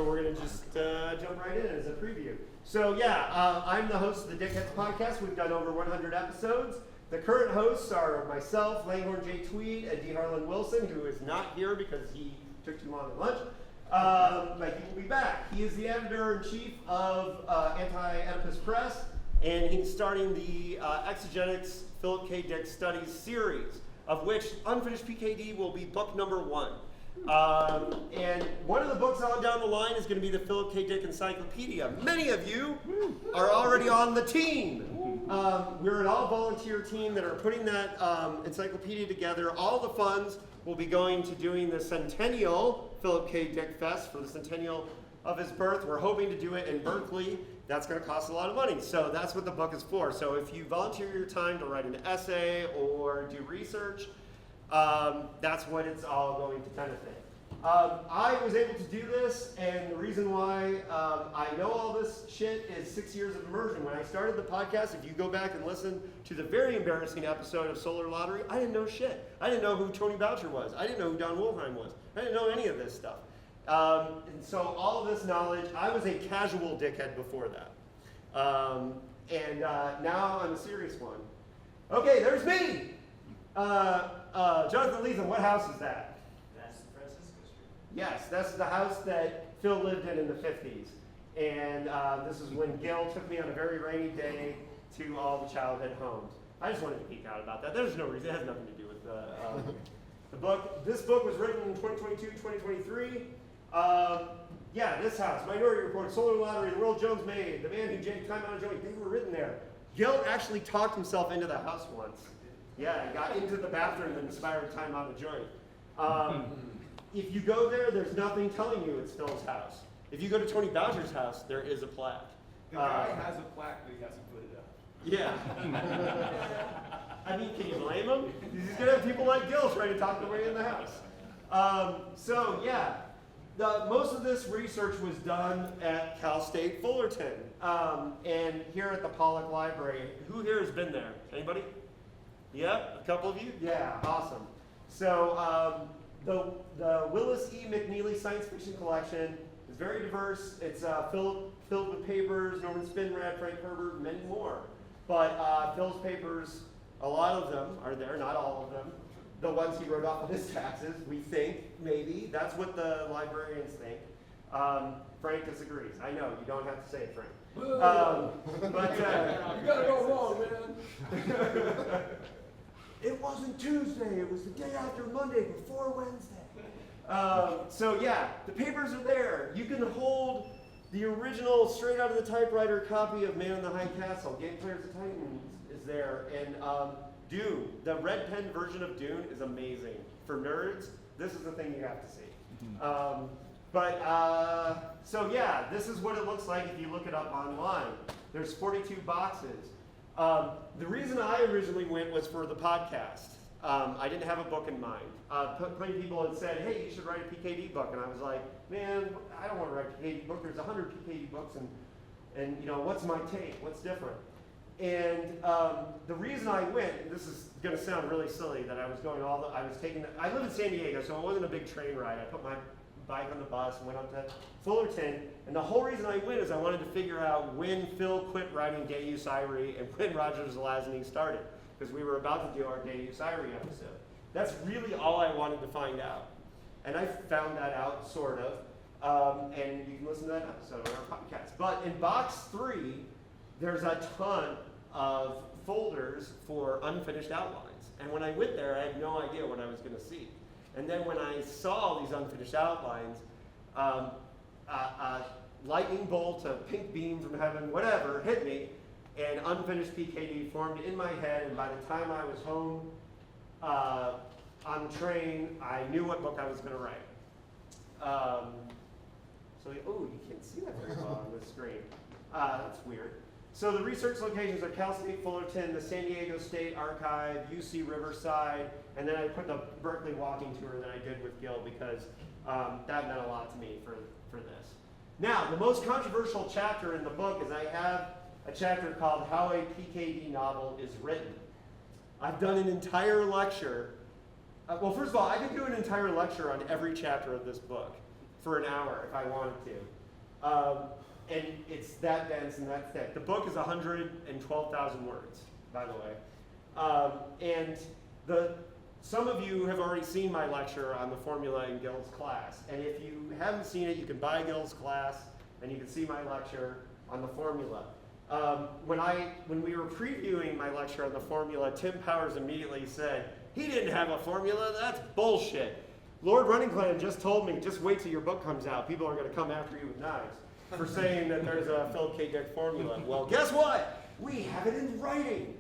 so we're going to just jump right in as a preview. So yeah, I'm the host of the Dickheads podcast. We've done over 100 episodes. The current hosts are myself, Langhorne J. Tweed, and D. Harlan Wilson, who is not here because he took too long at lunch. But he will be back. He is the editor-in-chief of Anti-Oedipus Press, and he's starting the Exegetics Philip K. Dick Studies series, of which Unfinished PKD will be book number 1. And one of the books on down the line is going to be the Philip K. Dick Encyclopedia. Many of you are already on the team. We're an all-volunteer team that are putting that encyclopedia together. All the funds will be going to doing the Centennial Philip K. Dick Fest for the centennial of his birth. We're hoping to do it in Berkeley. That's going to cost a lot of money. So that's what the book is for. So if you volunteer your time to write an essay or do research, that's what it's all going to benefit. I was able to do this, and the reason why I know all this shit is 6 years of immersion. When I started the podcast, if you go back and listen to the very embarrassing episode of Solar Lottery, I didn't know shit. I didn't know who Tony Boucher was. I didn't know who Don Wolfheim was. I didn't know any of this stuff. And so all of this knowledge, I was a casual dickhead before that. And now I'm a serious one. Okay, there's me! Jonathan Leeson, what house is that? Yes, that's the house that Phil lived in the 50s. And this is when Gil took me on a very rainy day to all the childhood homes. I just wanted to geek out about that. There's no reason. It has nothing to do with the book. This book was written in 2022, 2023. Yeah, this house, Minority Report, Solar Lottery, The World Jones Made, The Man Who Janked Time Out of Joint, they were written there. Gil actually talked himself into the house once. Yeah, he got into the bathroom and inspired Time Out of Joint. If you go there, there's nothing telling you it's Phil's house. If you go to Tony Boucher's house, there is a plaque. The guy has a plaque, but he hasn't put it up. Yeah. I mean, can you blame him? He's going to have people like Gil trying to talk their way in the house. So, yeah, most of this research was done at Cal State Fullerton. And here at the Pollock Library. Who here has been there? Anybody? Yeah? A couple of you? Yeah, awesome. So, the Willis E. McNeely Science Fiction Collection is very diverse. It's filled with papers, Norman Spinrad, Frank Herbert, and many more. But Phil's papers, a lot of them are there, not all of them. The ones he wrote off on his taxes, we think, maybe. That's what the librarians think. Frank disagrees. I know, you don't have to say it, Frank. But you gotta go wrong, man. It wasn't Tuesday, it was the day after Monday before Wednesday. So yeah, the papers are there. You can hold the original straight out of the typewriter copy of Man in the High Castle. Game Players of Titans is there. And Dune, the red pen version of Dune is amazing. For nerds, this is the thing you have to see. So yeah, this is what it looks like if you look it up online. There's 42 boxes. The reason I originally went was for the podcast. I didn't have a book in mind. Plenty of people had said, hey, you should write a PKD book. And I was like, man, I don't want to write a PKD book. There's 100 PKD books, and you know, what's my take? What's different? And the reason I went, and this is going to sound really silly, that I was going I live in San Diego, so it wasn't a big train ride. I put my bike on the bus and went up to Fullerton, and the whole reason I went is I wanted to figure out when Phil quit writing Deus Irae and when Roger Zelazny started, because we were about to do our Deus Irae episode. That's really all I wanted to find out. And I found that out, sort of, and you can listen to that episode on our podcast. But in box 3, there's a ton of folders for unfinished outlines. And when I went there, I had no idea what I was going to see. And then when I saw these unfinished outlines, a lightning bolt, a pink beam from heaven, whatever, hit me, and unfinished PKD formed in my head, and by the time I was home on the train, I knew what book I was going to write. You can't see that very well on the screen. That's weird. So the research locations are Cal State Fullerton, the San Diego State Archive, UC Riverside, and then I put the Berkeley walking tour that I did with Gil because that meant a lot to me for this. Now, the most controversial chapter in the book is I have a chapter called How a PKD Novel is Written. I've done an entire lecture. Well, first of all, I could do an entire lecture on every chapter of this book. for an hour if I wanted to. And it's that dense and that thick. The book is 112,000 words, by the way. And some of you have already seen my lecture on the formula in Gil's class. And if you haven't seen it, you can buy Gil's class and you can see my lecture on the formula. When we were previewing my lecture on the formula, Tim Powers immediately said, he didn't have a formula, that's bullshit. Lord Runningclan just told me, just wait till your book comes out. People are gonna come after you with knives for saying that there's a Philip K. Dick formula. Well, guess what? We have it in writing.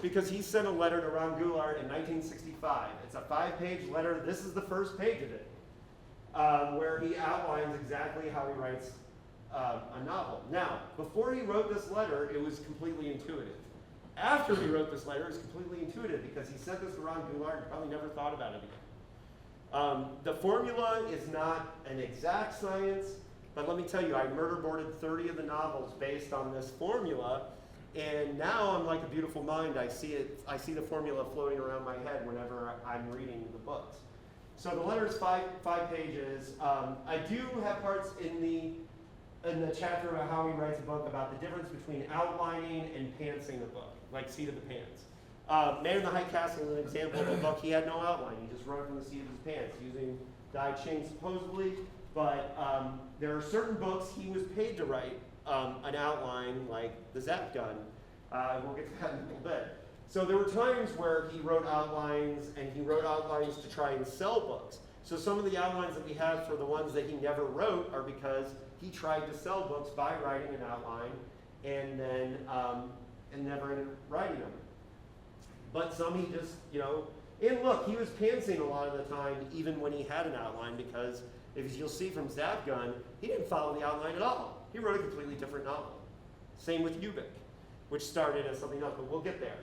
Because he sent a letter to Ron Goulart in 1965. It's a 5-page letter. This is the first page of it, where he outlines exactly how he writes a novel. Now, before he wrote this letter, it was completely intuitive. After he wrote this letter, it was completely intuitive because he sent this to Ron Goulart and probably never thought about it again. The formula is not an exact science, but let me tell you, I murderboarded 30 of the novels based on this formula. And now I'm like a beautiful mind. I see the formula floating around my head whenever I'm reading the books. So the letter is five pages. I do have parts in the chapter about how he writes a book about the difference between outlining and pantsing a book, like seat of the pants. Man in the High Castle is an example of a book he had no outline. He just wrote from the seat of his pants using Dai Ching supposedly. But there are certain books he was paid to write an outline, like the Zap Gun. We'll get to that in a little bit. So there were times where he wrote outlines, and he wrote outlines to try and sell books. So some of the outlines that we have for the ones that he never wrote are because he tried to sell books by writing an outline and then and never ended up writing them. But some he just, and look, he was pantsing a lot of the time, even when he had an outline, because if you'll see from Zap Gun, he didn't follow the outline at all. He wrote a completely different novel. Same with Ubik, which started as something else, but we'll get there.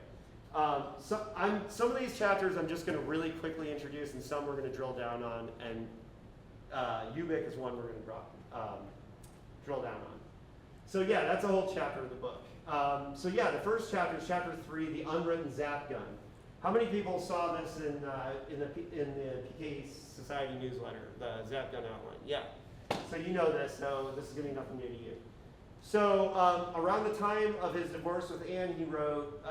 Some of these chapters I'm just going to really quickly introduce, and some we're going to drill down on, and Ubik is one we're going to drill down on. So yeah, that's a whole chapter of the book. So yeah, the first chapter is chapter 3, the unwritten Zap Gun. How many people saw this in the PK Society newsletter, the Zap Gun outline? Yeah. So you know this, so this is going to be nothing new to you. So around the time of his divorce with Anne, he wrote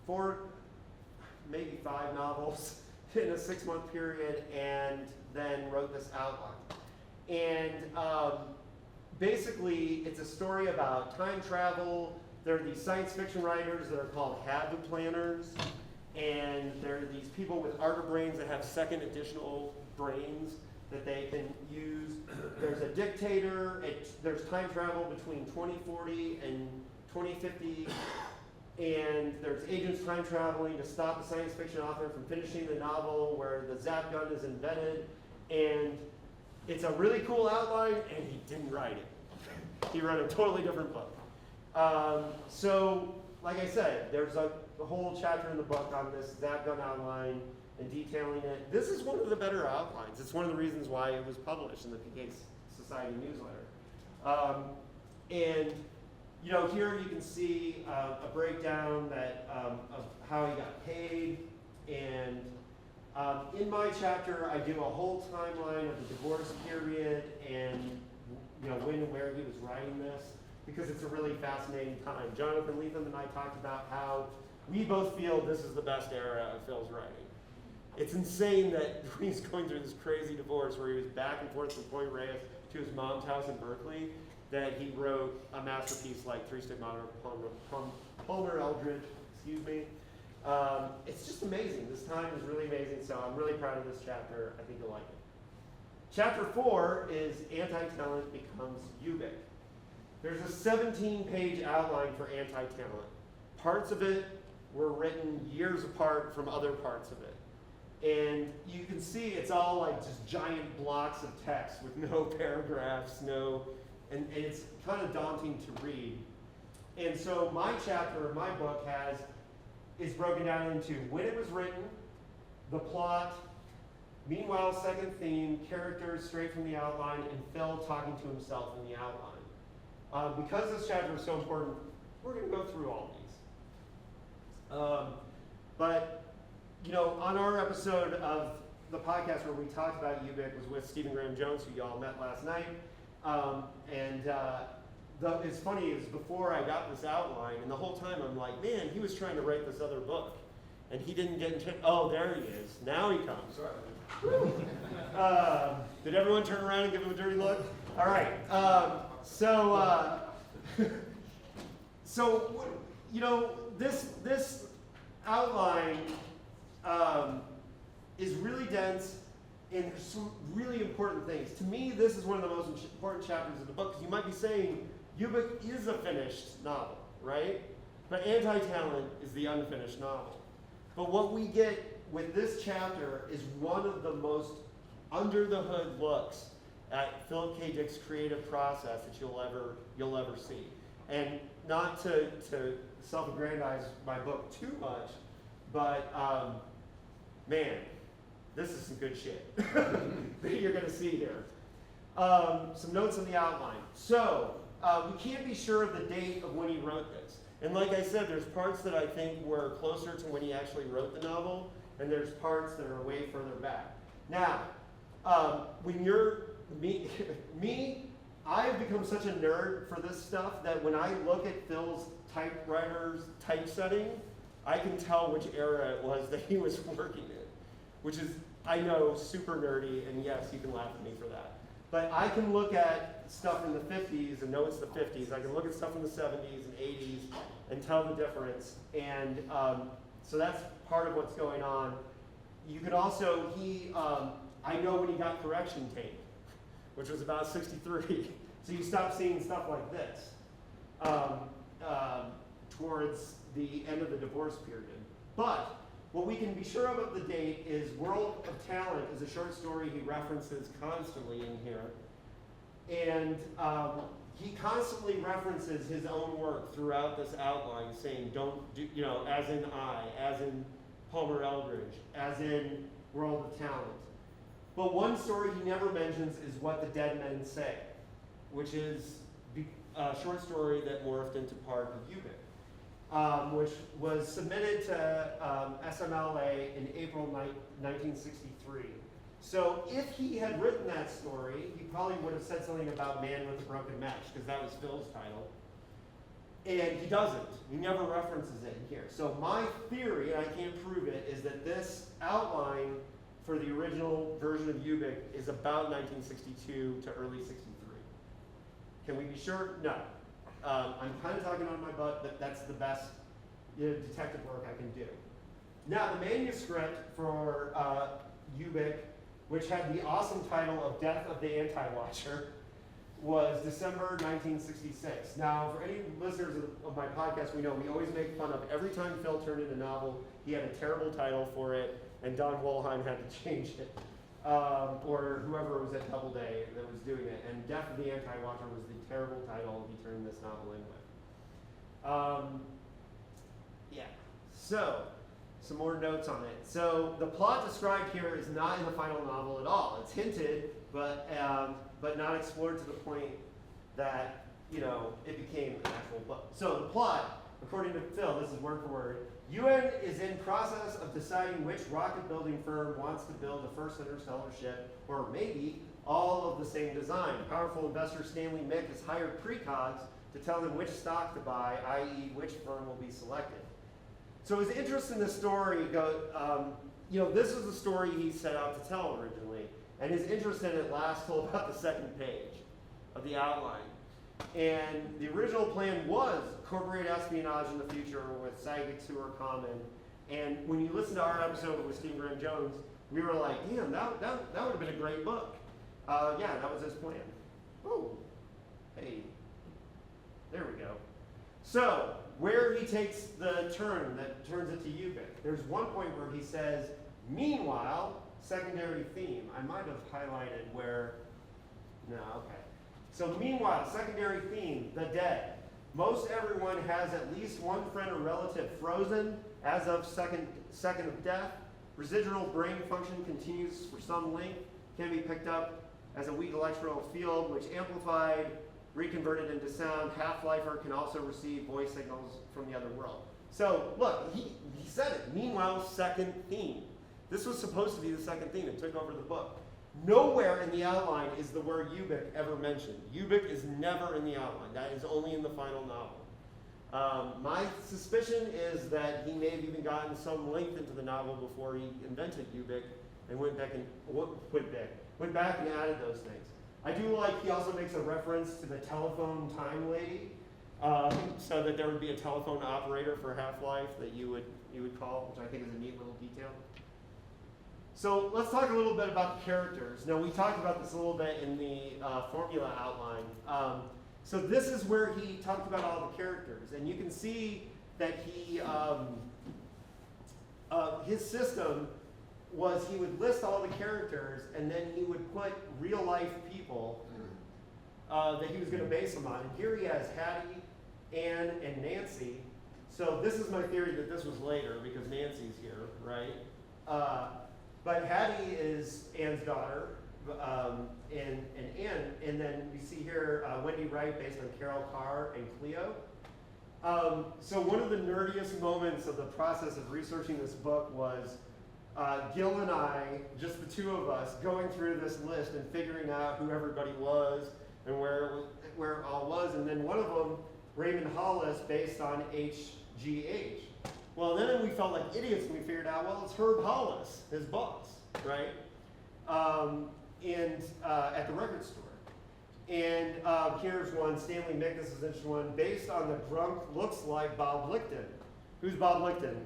4, maybe 5 novels in a 6-month period, and then wrote this outline. And basically, it's a story about time travel. There are these science fiction writers that are called habit planners, and there are these people with arter brains that have second additional brains that they can use. There's a dictator. There's time travel between 2040 and 2050. And there's agents time traveling to stop the science fiction author from finishing the novel where the Zap Gun is invented. And it's a really cool outline, and he didn't write it. He wrote a totally different book. So, like I said, there's a whole chapter in the book on this Zap Gun outline and detailing it. This is one of the better outlines. It's one of the reasons why it was published in the PK Society newsletter. And here you can see a breakdown of how he got paid. And in my chapter, I do a whole timeline of the divorce period and when and where he was writing this, because it's a really fascinating time. Jonathan Lethem and I talked about how we both feel this is the best era of Phil's writing. It's insane that he's going through this crazy divorce where he was back and forth from Point Reyes to his mom's house in Berkeley, that he wrote a masterpiece like Three Stick Modern Palmer Eldridge, excuse me. It's just amazing. This time is really amazing, so I'm really proud of this chapter. I think you'll like it. Chapter 4 is Anti-Talent Becomes Ubik. There's a 17-page outline for Anti-Talent. Parts of it were written years apart from other parts of it. And you can see it's all like just giant blocks of text with no paragraphs, and it's kind of daunting to read. And so my chapter of my book is broken down into when it was written, the plot, meanwhile, second theme, characters straight from the outline, and Phil talking to himself in the outline. Because this chapter is so important, we're going to go through all these. But on our episode of the podcast where we talked about Ubik was with Stephen Graham Jones, who y'all met last night. It's funny, is before I got this outline, and the whole time I'm like, man, he was trying to write this other book, and he didn't get into. Oh, there he is. Now he comes. Did everyone turn around and give him a dirty look? All right. So you know, this outline is really dense, and there's some really important things. To me, this is one of the most important chapters of the book, because you might be saying, Ubik is a finished novel, right? But Anti-Talent is the unfinished novel. But what we get with this chapter is one of the most under-the-hood looks at Philip K. Dick's creative process that you'll ever see. And not to self-aggrandize my book too much, but man, this is some good shit that you're going to see here. Some notes on the outline. So, we can't be sure of the date of when he wrote this. And like I said, there's parts that I think were closer to when he actually wrote the novel, and there's parts that are way further back. Now, when you're, me, I've become such a nerd for this stuff that when I look at Phil's typewriter's typesetting, I can tell which era it was that he was working in, which is, I know, super nerdy, and yes, you can laugh at me for that. But I can look at stuff in the 50s and know it's the 50s. I can look at stuff in the 70s and 80s and tell the difference. And so that's part of what's going on. You could also, I know when he got correction tape, which was about 63. So you stop seeing stuff like this towards the end of the divorce period. But what we can be sure of the date is World of Talent is a short story he references constantly in here. And he constantly references his own work throughout this outline, saying, don't do, you know, as in I, as in Palmer Eldridge, as in World of Talent. But one story he never mentions is What the Dead Men Say, which is a short story that morphed into part of Ubik, which was submitted to SMLA in April 1963. So if he had written that story, he probably would have said something about Man with a Broken Match, because that was Phil's title. And he doesn't. He never references it in here. So my theory, and I can't prove it, is that this outline for the original version of Ubik is about 1962 to early 63. Can we be sure? No. I'm kind of talking on my butt, but that's the best detective work I can do. Now, the manuscript for Ubik, which had the awesome title of Death of the Anti-Watcher, was December 1966. Now, for any listeners of my podcast, we know we always make fun of every time Phil turned in a novel, he had a terrible title for it, and Don Wollheim had to change it. Or whoever was at Doubleday that was doing it. And Death of the Anti-Watcher was the terrible title he turned this novel in with. Yeah, so some more notes on it. So the plot described here is not in the final novel at all. It's hinted, but not explored to the point that, you know, it became an actual book. So the plot, according to Phil, this is word for word, UN is in process of deciding which rocket building firm wants to build the first interstellar ship, or maybe all of the same design. Powerful investor Stanley Mick has hired precogs to tell him which stock to buy, i.e. which firm will be selected. So his interest in this story, you know, this is the story he set out to tell originally, and his interest in it lasts till about the second page of the outline. And the original plan was corporate espionage in the future with psychics who are common. And when you listen to our episode with Stephen Graham Jones, we were like, damn, that would have been a great book. Yeah, that was his plan. Oh, hey, there we go. So, where he takes the turn that turns it to Ubik, there's one point where he says, meanwhile, secondary theme. I might have highlighted where, no, okay. So meanwhile, secondary theme, the dead. Most everyone has at least one friend or relative frozen as of second of death. Residual brain function continues for some length, can be picked up as a weak electrical field, which amplified, reconverted into sound. Half-lifer can also receive voice signals from the other world. So look, he said it. Meanwhile, second theme. This was supposed to be the second theme. It took over the book. Nowhere in the outline is the word Ubik ever mentioned. Ubik is never in the outline. That is only in the final novel. My suspicion is that he may have even gotten some length into the novel before he invented Ubik and went back and added those things. I do like he also makes a reference to the telephone time lady, so that there would be a telephone operator for Half-Life that you would call, which I think is a neat little detail. So let's talk a little bit about the characters. Now we talked about this a little bit in the formula outline. So this is where he talked about all the characters, and you can see that he his system was he would list all the characters, and then he would put real life people that he was going to base them on. And here he has Hattie, Anne, and Nancy. So this is my theory that this was later because Nancy's here, right? But Hattie is Anne's daughter, and Anne, and then you see here Wendy Wright based on Carol Carr and Cleo. So one of the nerdiest moments of the process of researching this book was Gil and I, just the two of us, going through this list and figuring out who everybody was and where it all was, and then one of them, Raymond Hollis, based on HGH. Well, then we felt like idiots when we figured out, well, it's Herb Hollis, his boss, right? At the record store. And here's one, Stanley Mick, this is an interesting one, based on the drunk looks like Bob Lichten. Who's Bob Lichten?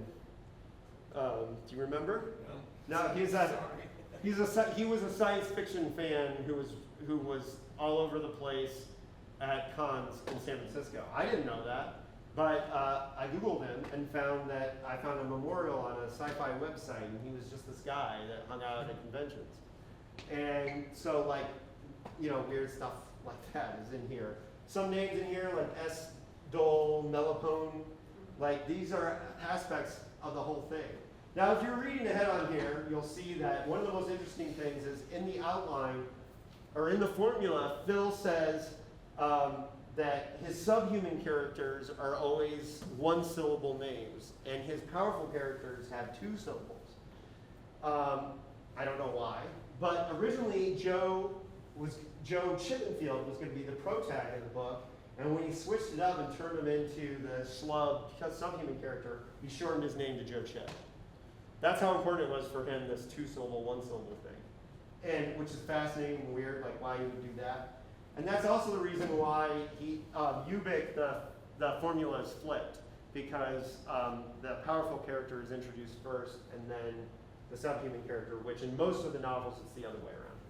Do you remember? No, he was a science fiction fan who was all over the place at cons in San Francisco. I didn't know that. But I Googled him and found a memorial on a sci-fi website, and he was just this guy that hung out at conventions. And so, like, weird stuff like that is in here. Some names in here, like S. Dole, Melopone, like these are aspects of the whole thing. Now, if you're reading ahead on here, you'll see that one of the most interesting things is in the outline, or in the formula, Phil says, that his subhuman characters are always one-syllable names, and his powerful characters have two syllables. I don't know why, but originally Joe Chippenfield was going to be the protag in the book, and when he switched it up and turned him into the schlub subhuman character, he shortened his name to Joe Chip. That's how important it was for him, this two-syllable, one-syllable thing, and which is fascinating and weird, like why he would do that. And that's also the reason why Ubik, the formula is flipped, because the powerful character is introduced first, and then the subhuman character, which in most of the novels it's the other way around.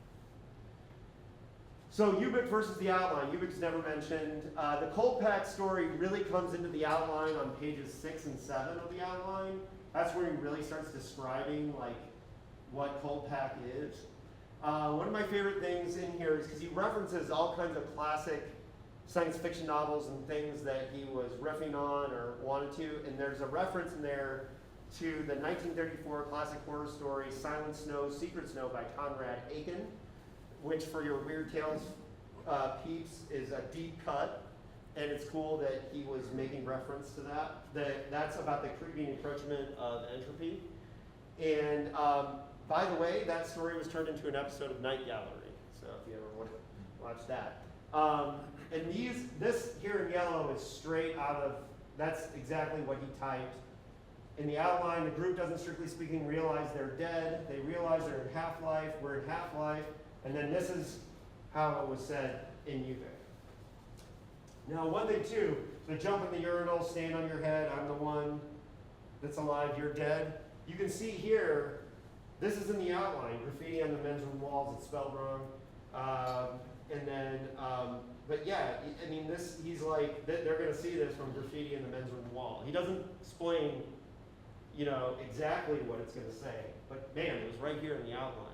So Ubik versus the outline. Ubik's never mentioned. The Cold Pack story really comes into the outline on pages 6 and 7 of the outline. That's where he really starts describing like what Cold Pack is. One of my favorite things in here is because he references all kinds of classic science fiction novels and things that he was riffing on or wanted to, and there's a reference in there to the 1934 classic horror story Silent Snow, Secret Snow by Conrad Aiken, which for your Weird Tales peeps is a deep cut, and it's cool that he was making reference to that. That's about the creeping encroachment of entropy. And by the way, that story was turned into an episode of Night Gallery, so if you ever want to watch that. And this here in yellow is straight out of, that's exactly what he typed. In the outline, the group doesn't strictly speaking realize they're dead. They realize they're in Half-Life, we're in Half-Life, and then this is how it was said in Ubik. Now one thing too, so jump in the urinal, stand on your head, I'm the one that's alive, you're dead. You can see here, this is in the outline, graffiti on the men's room walls, it's spelled wrong. But yeah, I mean, he's like, they're gonna see this from graffiti in the men's room wall. He doesn't explain, exactly what it's gonna say, but man, it was right here in the outline.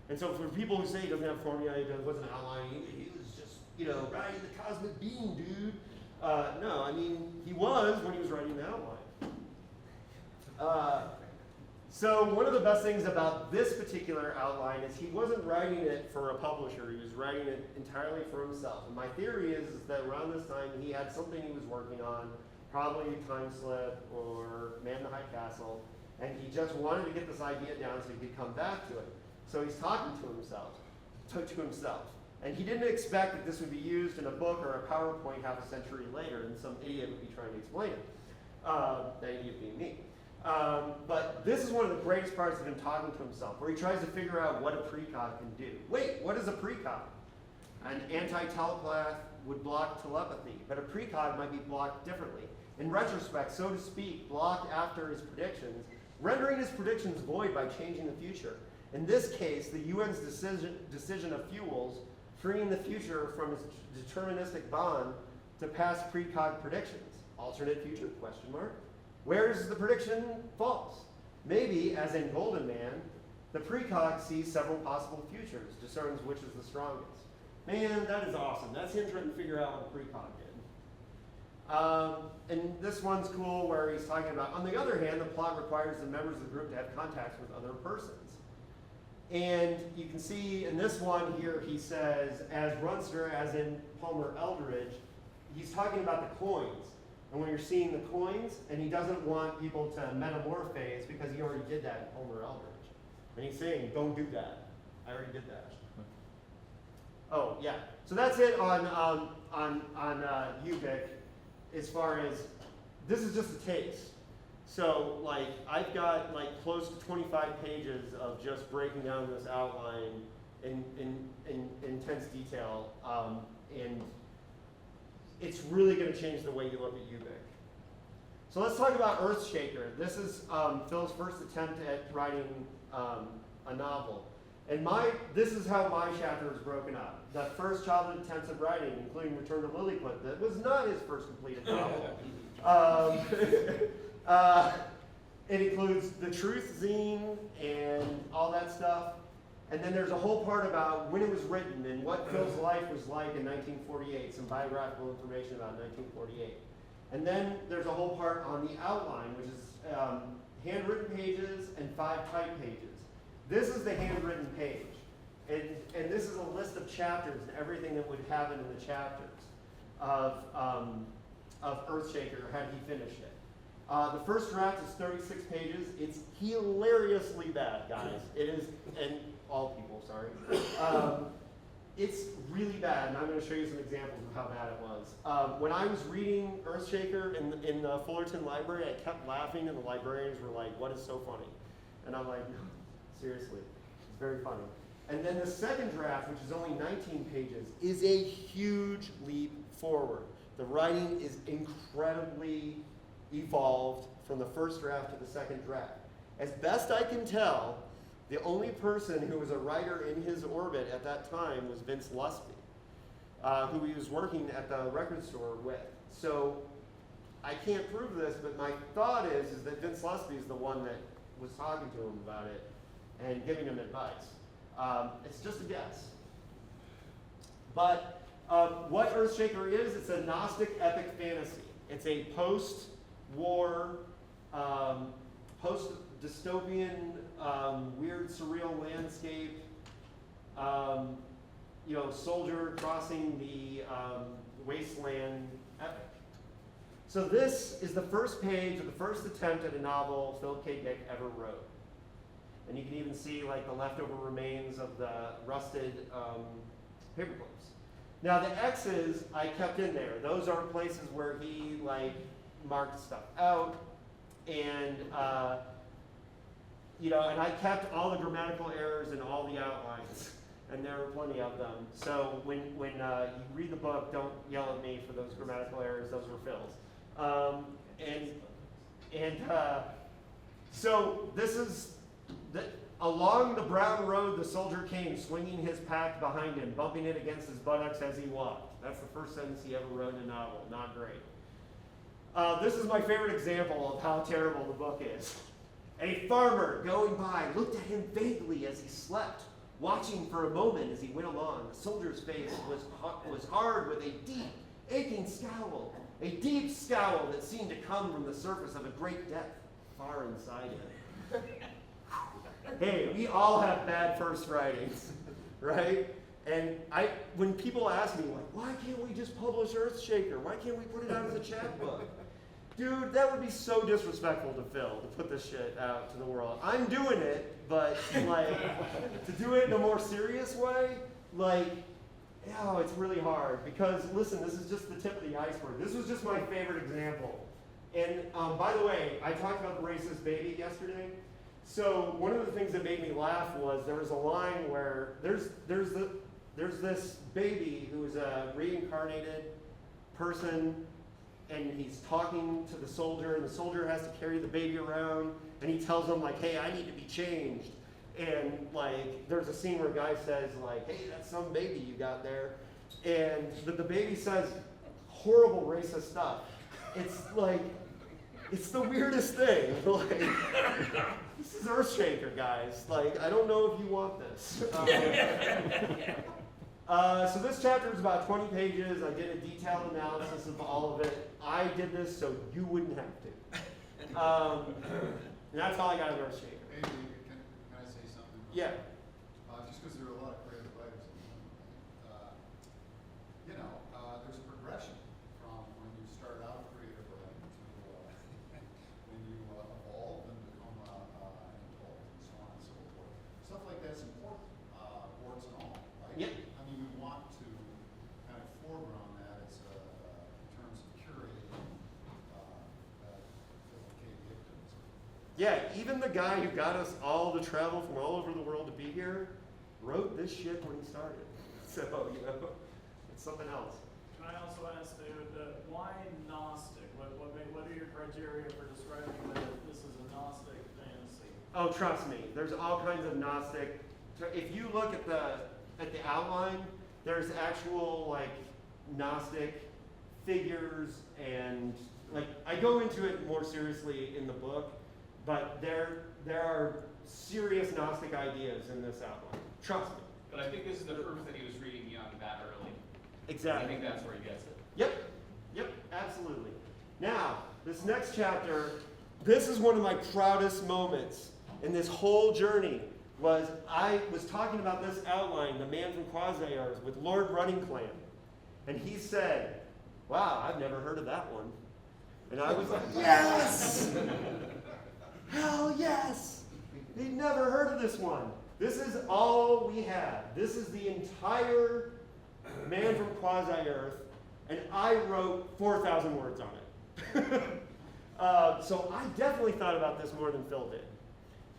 And so for people who say he doesn't have formula, he wasn't outlining, he was just, riding the cosmic beam, dude. No, I mean, he was when he was writing the outline. So one of the best things about this particular outline is he wasn't writing it for a publisher, he was writing it entirely for himself. And my theory is that around this time he had something he was working on, probably Time Slip or Man in the High Castle, And he just wanted to get this idea down so he could come back to it. So he's talking to himself. And he didn't expect that this would be used in a book or a PowerPoint half a century later, and some idiot would be trying to explain it. That idiot being me. But this is one of the greatest parts of him talking to himself, where he tries to figure out what a precog can do. Wait, what is a precog? An anti-telepath would block telepathy, but a precog might be blocked differently. In retrospect, so to speak, blocked after his predictions, rendering his predictions void by changing the future. In this case, the UN's decision of fuels, freeing the future from its deterministic bond to past precog predictions. Alternate future, question mark. Where is the prediction false? Maybe, as in Golden Man, the precog sees several possible futures, discerns which is the strongest. Man, that is awesome. That's him trying to figure out what the precog did. And this one's cool where he's talking about, on the other hand, the plot requires the members of the group to have contacts with other persons. And you can see in this one here, he says, as Runster, as in Palmer Eldridge, he's talking about the coins. And when you're seeing the coins, and he doesn't want people to metamorphose because he already did that in Palmer Eldridge. And he's saying, don't do that. I already did that. Oh, yeah. So that's it on UBIC as far as, this is just a taste. So, like, I've got, like, close to 25 pages of just breaking down this outline in intense detail, and it's really going to change the way you look at UBIC. So let's talk about Earthshaker. This is Phil's first attempt at writing a novel. And this is how my chapter is broken up. The first childhood attempts at writing, including Return to Lilliput, that was not his first completed novel. It includes the Truth zine and all that stuff. And then there's a whole part about when it was written and what Phil's life was like in 1948, some biographical information about 1948. And then there's a whole part on the outline, which is handwritten pages and 5 typed pages. This is the handwritten page. And this is a list of chapters and everything that would happen in the chapters of Earthshaker had he finished it. The first draft is 36 pages. It's hilariously bad, guys. It is, and all people, sorry. It's really bad, and I'm going to show you some examples of how bad it was. When I was reading Earthshaker in the Fullerton Library, I kept laughing, and the librarians were like, "What is so funny?" And I'm like, "No, seriously, it's very funny." And then the second draft, which is only 19 pages, is a huge leap forward. The writing is incredibly evolved from the first draft to the second draft. As best I can tell, the only person who was a writer in his orbit at that time was Vince Lusby, who he was working at the record store with. So I can't prove this, but my thought is that Vince Lusby is the one that was talking to him about it and giving him advice. It's just a guess. But what Earthshaker is, it's a Gnostic epic fantasy. It's a post-war, post-dystopian, weird, surreal landscape, soldier crossing the wasteland epic. So this is the first page of the first attempt at a novel Phil K. Dick ever wrote. And you can even see like the leftover remains of the rusted paperclips. Now the X's I kept in there. Those are places where he like marked stuff out, and and I kept all the grammatical errors in all the outlines, and there were plenty of them. So when you read the book, don't yell at me for those grammatical errors. Those were Phil's. So this is. Along the brown road the soldier came, swinging his pack behind him, bumping it against his buttocks as he walked. That's the first sentence he ever wrote in a novel. Not great. This is my favorite example of how terrible the book is. A farmer going by looked at him vaguely as he slept, watching for a moment as he went along. The soldier's face was hard with a deep, aching scowl, a deep scowl that seemed to come from the surface of a great depth far inside him. Hey, we all have bad first writings, right? And when people ask me, like, why can't we just publish Earthshaker? Why can't we put it out as a chapbook? dude, that would be so disrespectful to Phil to put this shit out to the world. I'm doing it, but like to do it in a more serious way, like, oh, it's really hard because listen, this is just the tip of the iceberg. This was just my favorite example. And by the way, I talked about the racist baby yesterday. So one of the things that made me laugh was there was a line where there's this baby who is a reincarnated person, and he's talking to the soldier, and the soldier has to carry the baby around, and he tells him like, hey, I need to be changed. And like, there's a scene where a guy says like, hey, that's some baby you got there. And the baby says horrible racist stuff. It's like, it's the weirdest thing. Like, this is Earthshaker, guys. Like, I don't know if you want this. So this chapter is about 20 pages. I did a detailed analysis of all of it. I did this so you wouldn't have to. And that's all I got on Earthshaker. Maybe, can I say something? Yeah. Just because there are a lot of creative writers. There's a progression from when you start out creative writing to when you evolve and become an adult and so on and so forth. Stuff like that's important, warts and all, right? Yep. I mean, we want to kind of foreground that as in terms of curating Philip K. Dickens. Yeah, even the guy who got us all to travel from all over the world to be here wrote this shit when he started. So, it's something else. Can I also ask, David, why Gnostic? What are your criteria for describing that this is a Gnostic fantasy? Oh, trust me, there's all kinds of Gnostic. If you look at the outline, there's actual like Gnostic figures, and like I go into it more seriously in the book, but there are serious Gnostic ideas in this outline. Trust me. But I think this is the proof that he was reading young that early. Exactly. I think that's where he gets it. Yep, absolutely. Now, this next chapter, this is one of my proudest moments in this whole journey. I was talking about this outline, The Man from Quasi-Earth, with Lord Runningclan. And he said, wow, I've never heard of that one. And I was like, yes! Hell yes! He'd never heard of this one. This is all we have. This is the entire Man from Quasi-Earth, and I wrote 4,000 words on it. So I definitely thought about this more than Phil did.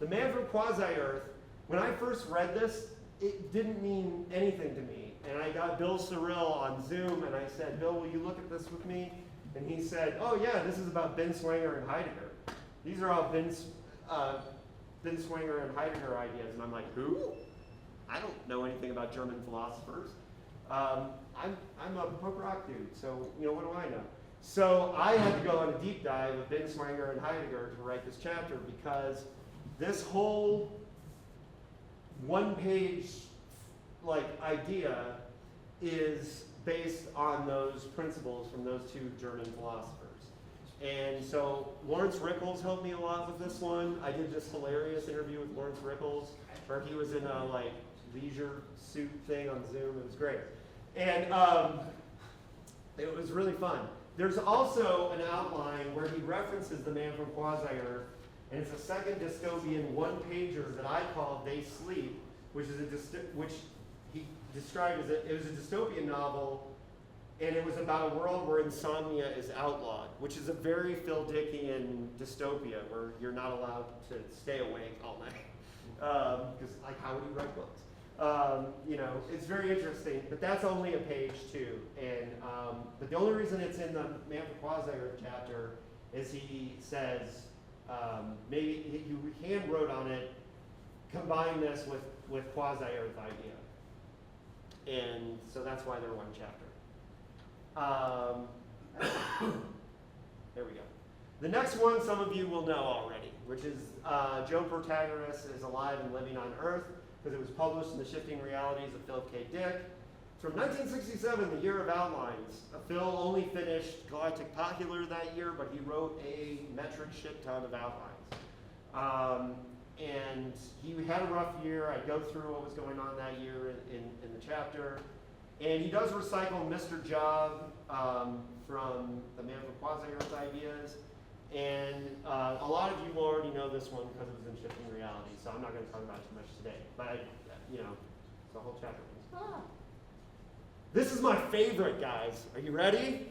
The Man from Quasi-Earth, when I first read this, it didn't mean anything to me. And I got Bill Cyril on Zoom, and I said, Bill, will you look at this with me? And he said, oh yeah, this is about Binswanger and Heidegger. These are all Binswanger and Heidegger ideas. And I'm like, who? I don't know anything about German philosophers. I'm a punk rock dude, so what do I know? So I had to go on a deep dive of Binswanger and Heidegger to write this chapter, because this whole one-page idea is based on those principles from those two German philosophers. And so Lawrence Rickles helped me a lot with this one. I did this hilarious interview with Lawrence Rickles where he was in a leisure suit thing on Zoom. It was great. And it was really fun. There's also an outline where he references The Man from Quasi-Earth, and it's a second dystopian one-pager that I call They Sleep, which he described as it was a dystopian novel, and it was about a world where insomnia is outlawed, which is a very Phil Dickian dystopia where you're not allowed to stay awake all night. Because how would you write books? It's very interesting, but that's only a page too. And but the only reason it's in the Man from Quasi-Earth chapter is he says maybe you hand wrote on it, combine this with Quasi-Earth idea. And so that's why they're one chapter. There we go. The next one some of you will know already, which is Joe Protagoras is Alive and Living on Earth, because it was published in The Shifting Realities of Philip K. Dick. From 1967, the year of outlines. Phil only finished Galactic Popular that year, but he wrote a metric shit ton of outlines. And he had a rough year. I go through what was going on that year in the chapter. And he does recycle Mr. Job from the Man from Quasi-Earth Ideas. And a lot of you will already know this one because it was in Shifting Reality, so I'm not going to talk about it too much today. But, you know, it's a whole chapter. This is my favorite, guys. Are you ready?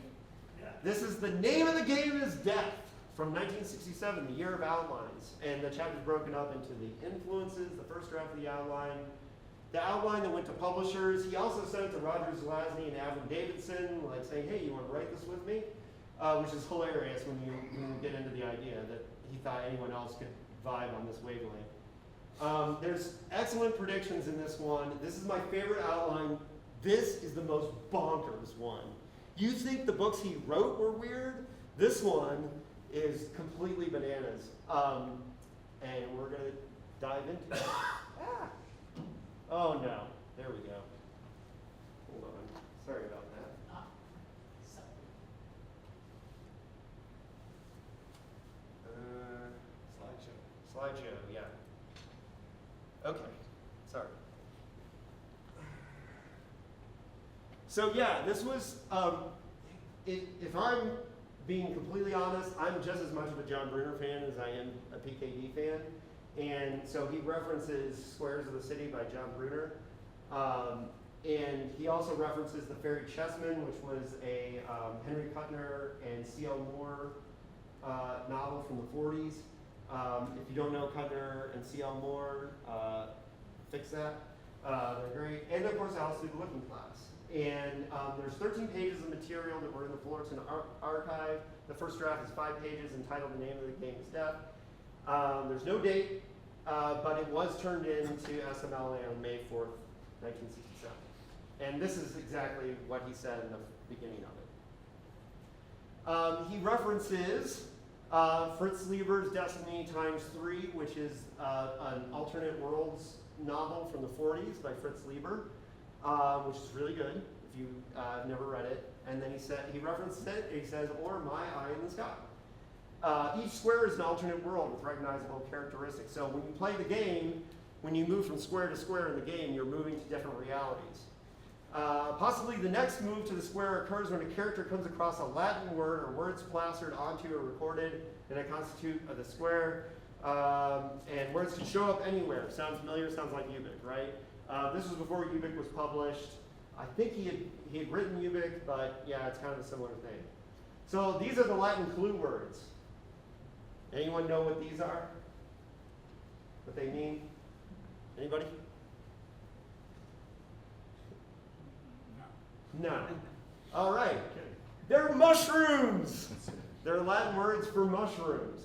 Yeah. This is The Name of the Game is Death from 1967, the year of outlines. And the chapter's broken up into the influences, the first draft of the outline that went to publishers. He also sent it to Roger Zelazny and Adam Davidson, like saying, hey, you want to write this with me? Which is hilarious when you get into the idea that he thought anyone else could vibe on this wavelength. There's excellent predictions in this one. This is my favorite outline. This is the most bonkers one. You think the books he wrote were weird? This one is completely bananas. And we're going to dive into it. Oh no, there we go. Hold on, sorry about that. Slideshow, yeah. Okay, sorry. So yeah, this was, if I'm being completely honest, I'm just as much of a John Brunner fan as I am a PKD fan. And so he references Squares of the City by John Brunner. And he also references The Fairy Chessman, which was a Henry Kuttner and C.L. Moore novel from the 40s. If you don't know Kuttner and C.L. Moore, fix that. They're great. And of course, Alice Through the Looking Glass. And there's 13 pages of material that were in the Fullerton archive. The first draft is 5 pages entitled The Name of the Game is Death. There's no date, but it was turned into SMLA on May 4th, 1967. And this is exactly what he said in the beginning of it. He references Fritz Lieber's Destiny ×3, which is an alternate worlds novel from the 40s by Fritz Lieber, which is really good if you have never read it. And then he references it, and he says, or My Eye in the Sky. Each square is an alternate world with recognizable characteristics. So when you play the game, when you move from square to square in the game, you're moving to different realities. Possibly the next move to the square occurs when a character comes across a Latin word or words plastered onto or recorded in a constitute of the square. And words can show up anywhere. Sounds familiar? Sounds like Ubik, right? This was before Ubik was published. I think he had written Ubik, but yeah, it's kind of a similar thing. So these are the Latin clue words. Anyone know what these are? What they mean? Anybody? No. All right. They're mushrooms. They're Latin words for mushrooms.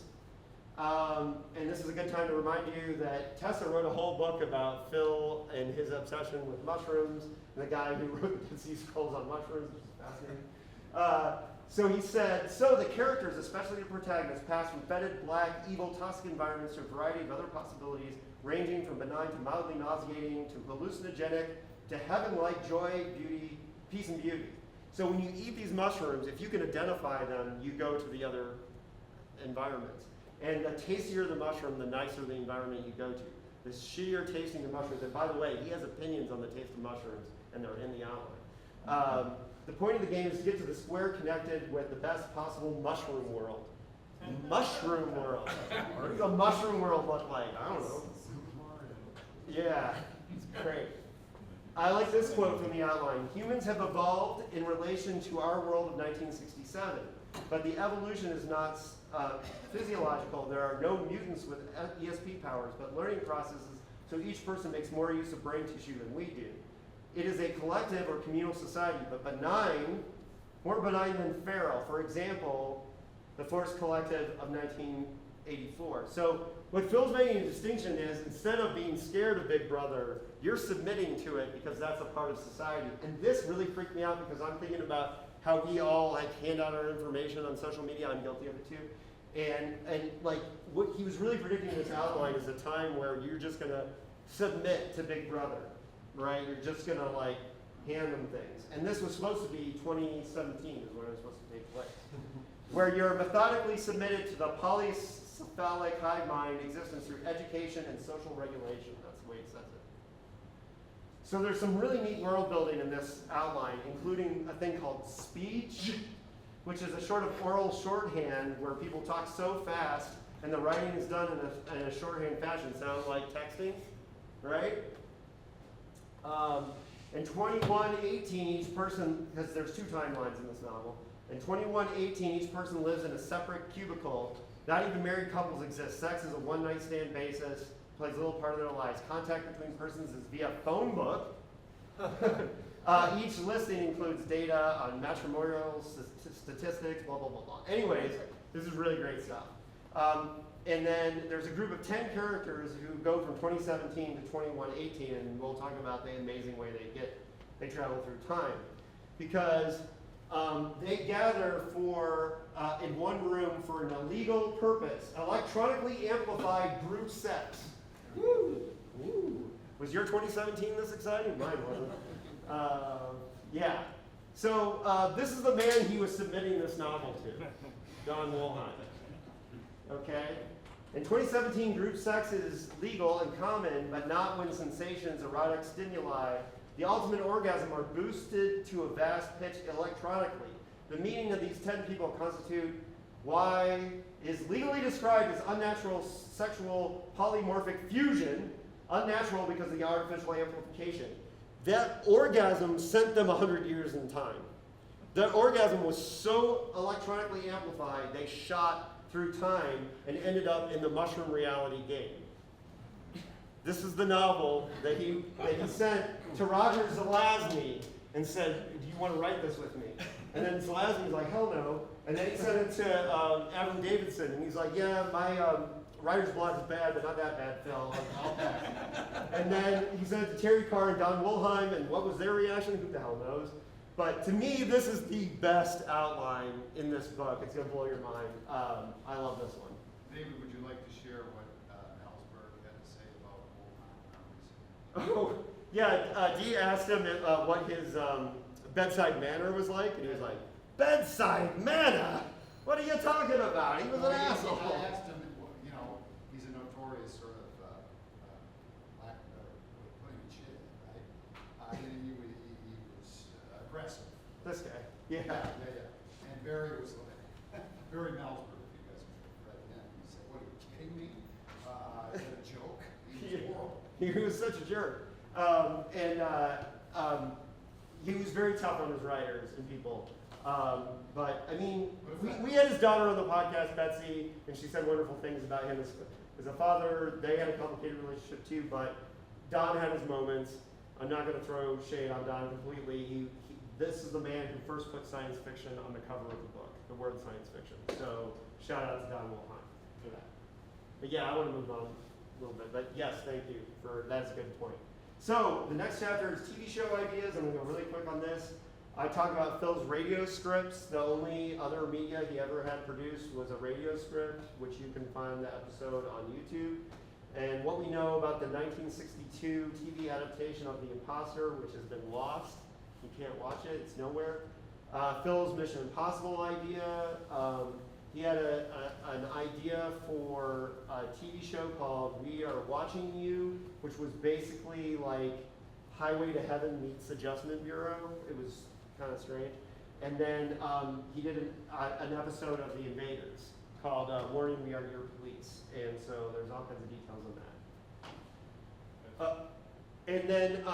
And this is a good time to remind you that Tessa wrote a whole book about Phil and his obsession with mushrooms, and the guy who wrote the Sea Scrolls on mushrooms, which is fascinating. So he said, so the characters, especially the protagonists, pass from fetid, black, evil, toxic environments to a variety of other possibilities, ranging from benign to mildly nauseating to hallucinogenic to heaven-like joy, beauty, peace and beauty. So when you eat these mushrooms, if you can identify them, you go to the other environments. And the tastier the mushroom, the nicer the environment you go to. The shittier tasting the mushrooms, and by the way, he has opinions on the taste of mushrooms, and they're in the outline. The point of the game is to get to the square connected with the best possible mushroom world. Mushroom world. What does a mushroom world look like? I don't know. Yeah, it's great. I like this quote from the outline. Humans have evolved in relation to our world of 1967, but the evolution is not physiological. There are no mutants with ESP powers, but learning processes, so each person makes more use of brain tissue than we do. It is a collective or communal society, but benign, more benign than feral. For example, the Force Collective of 1984. So what Phil's making a distinction is, instead of being scared of Big Brother, you're submitting to it because that's a part of society. And this really freaked me out because I'm thinking about how we all hand out our information on social media. I'm guilty of it too. And like what he was really predicting in this outline is a time where you're just gonna submit to Big Brother, right? You're just gonna hand them things. And this was supposed to be 2017 is when it was supposed to take place. Where you're methodically submitted to the polycephalic hive mind existence through education and social regulation. That's the way it says it. So there's some really neat world building in this outline, including a thing called speech, which is a sort of oral shorthand where people talk so fast and the writing is done in a shorthand fashion. Sounds like texting, right? In 2118, each person, because there's 2 timelines in this novel, in 2118, each person lives in a separate cubicle. Not even married couples exist. Sex is a one-night stand basis, plays a little part of their lives. Contact between persons is via phone book. Each listing includes data on matrimonial statistics, blah, blah, blah, blah. Anyways, this is really great stuff. And then there's a group of 10 characters who go from 2017 to 2118, and we'll talk about the amazing way they travel through time. Because they gather in one room for an illegal purpose, electronically amplified group sex. Woo! Woo! Was your 2017 this exciting? Mine wasn't. Yeah. So this is the man he was submitting this novel to, Don Wollheim. Okay? In 2017, group sex is legal and common, but not when sensations, erotic stimuli, the ultimate orgasm are boosted to a vast pitch electronically. The meaning of these 10 people constitute why is legally described as unnatural sexual polymorphic fusion, unnatural because of the artificial amplification. That orgasm sent them 100 years in time. That orgasm was so electronically amplified, they shot through time and ended up in the mushroom reality game. This is the novel that he sent to Roger Zelazny and said, do you want to write this with me? And then Zelazny was like, hell no. And then he sent it to Adam Davidson, and he's like, yeah, my writer's block is bad, but not that bad, Phil. I'll pass. And then he sent it to Terry Carr and Don Wollheim, and what was their reaction? Who the hell knows? But to me, this is the best outline in this book. It's going to blow your mind. I love this one. David, would you like to share what Ellsberg had to say about Wollheim? Oh, yeah. Dee asked him what his bedside manner was like, and he was like, bedside manner? What are you talking about? He was an asshole. I asked him, you know, he's a notorious sort of, lack of better way of putting it, shit, right? He was aggressive. This guy. Yeah. And Barry was like, Barry Malzberg, if you guys read him, he said, what, are you kidding me? Is that a joke? He was horrible. He was such a jerk. He was very tough on his writers and people. But, I mean, we had his daughter on the podcast, Betsy, and she said wonderful things about him as a father. They had a complicated relationship too, but Don had his moments. I'm not going to throw shade on Don completely. This is the man who first put science fiction on the cover of the book, the word science fiction. So shout out to Don Wollheim for that. But yeah, I want to move on a little bit. But yes, thank you that's a good point. So the next chapter is TV show ideas. I'm going to go really quick on this. I talk about Phil's radio scripts. The only other media he ever had produced was a radio script, which you can find the episode on YouTube. And what we know about the 1962 TV adaptation of The Imposter, which has been lost. You can't watch it, it's nowhere. Phil's Mission Impossible idea. He had an idea for a TV show called We Are Watching You, which was basically like Highway to Heaven meets Adjustment Bureau. It was kind of strange. And then he did an episode of The Invaders called Warning We Are Your Police. And so there's all kinds of details on that. And then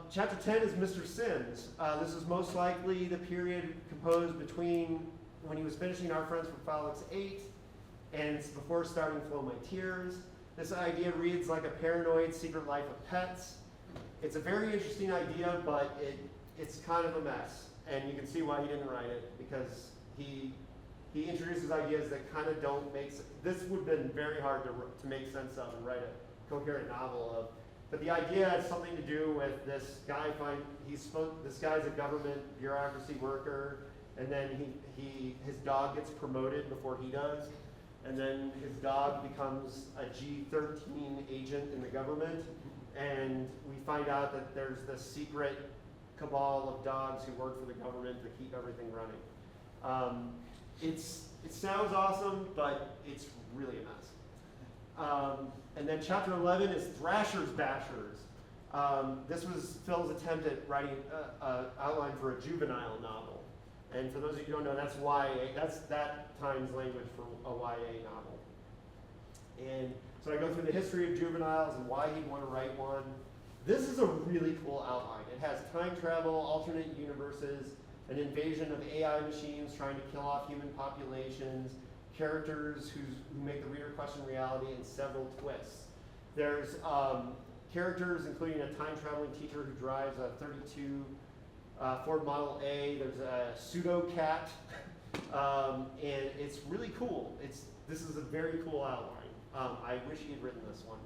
chapter 10 is Mr. Sims. This is most likely the period composed between when he was finishing Our Friends from Phallix 8 and it's before starting Flow My Tears. This idea reads like a paranoid secret life of pets. It's a very interesting idea, but it's kind of a mess. And you can see why he didn't write it, because he introduces ideas that kind of don't make sense. This would have been very hard to make sense of and write a coherent novel of. But the idea has something to do with this guy. This guy's a government bureaucracy worker, and then his dog gets promoted before he does, and then his dog becomes a G13 agent in the government, and we find out that there's this secret cabal of dogs who work for the government to keep everything running. It sounds awesome, but it's really a mess. And then chapter 11 is Thrashers Bashers. This was Phil's attempt at writing an outline for a juvenile novel. And for those of you who don't know, that's YA. That's that time's language for a YA novel. And so I go through the history of juveniles and why he'd want to write one. This is a really cool outline. It has time travel, alternate universes, an invasion of AI machines trying to kill off human populations, characters who make the reader question reality, and several twists. There's characters including a time-traveling teacher who drives a 32 Ford Model A. There's a pseudo-cat, and it's really cool. This is a very cool outline. I wish he had written this one.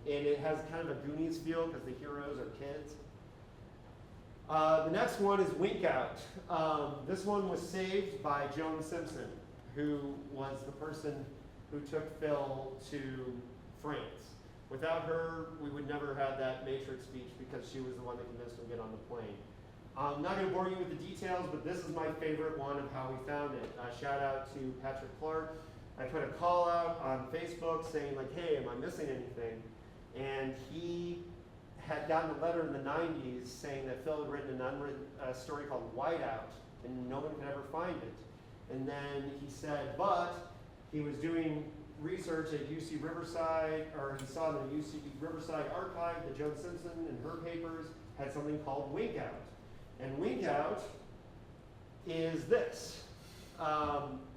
And it has kind of a Goonies feel because the heroes are kids. The next one is Wink Out. This one was saved by Joan Simpson, who was the person who took Phil to France. Without her, we would never have that Matrix speech because she was the one that convinced him to get on the plane. I'm not going to bore you with the details, but this is my favorite one of how we found it. Shout out to Patrick Clark. I put a call out on Facebook saying like, hey, am I missing anything? And he had gotten a letter in the 90s saying that Phil had written an unwritten story called Whiteout, and no one could ever find it. And then he said, but he was doing research at UC Riverside, or he saw in the UC Riverside archive that Joan Simpson and her papers had something called Wink Out. And Wink Out is this.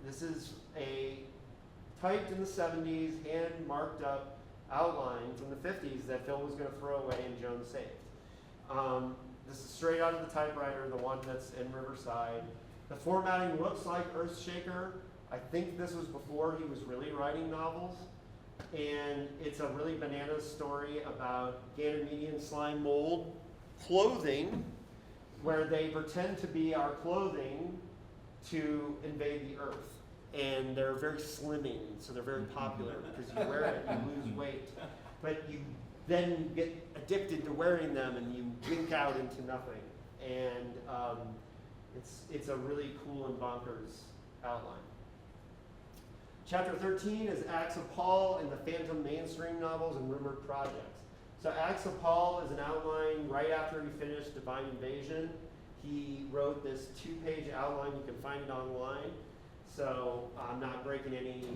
This is a typed in the 70s, hand marked up outline from the 50s that Phil was going to throw away and Joan saved. This is straight out of the typewriter, the one that's in Riverside. The formatting looks like Earthshaker. I think this was before he was really writing novels. And it's a really bananas story about Ganymedian slime mold clothing, where they pretend to be our clothing to invade the Earth. And they're very slimming, so they're very popular because you wear it, you lose weight. But you then get addicted to wearing them and you wink out into nothing. And it's a really cool and bonkers outline. Chapter 13 is Acts of Paul in the Phantom Mainstream novels and rumored projects. So Acts of Paul is an outline right after he finished Divine Invasion. He wrote this 2-page outline. You can find it online. So I'm not breaking any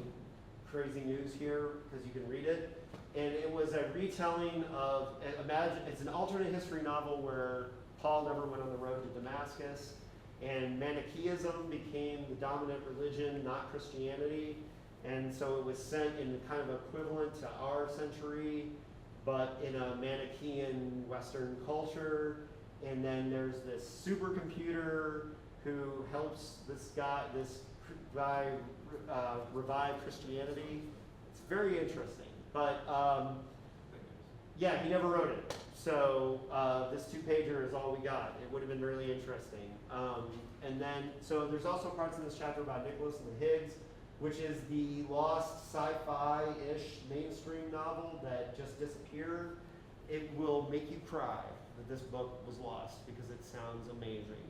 crazy news here because you can read it. And it was a retelling of, imagine, it's an alternate history novel where Paul never went on the road to Damascus, and Manichaeism became the dominant religion, not Christianity. And so it was sent in kind of equivalent to our century, but in a Manichaean Western culture. And then there's this supercomputer who helps this guy revive Christianity. It's very interesting. But yeah, he never wrote it. So this 2-pager is all we got. It would have been really interesting. And then, so there's also parts in this chapter about Nicholas and the Higgs, which is the lost sci-fi-ish mainstream novel that just disappeared. It will make you cry that this book was lost because it sounds amazing.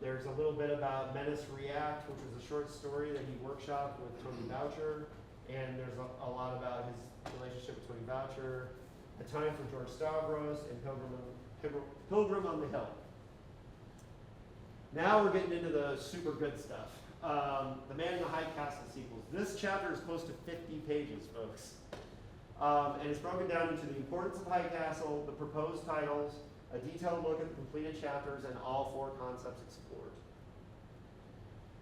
There's a little bit about Menace React, which was a short story that he workshopped with Tony Boucher, and there's a lot about his relationship with Tony Boucher, A Time for George Stavros, and Pilgrim on the Hill. Now we're getting into the super good stuff. The Man in the High Castle sequels. This chapter is close to 50 pages, folks. And it's broken down into the importance of High Castle, the proposed titles, a detailed look at the completed chapters, and all 4 concepts explored.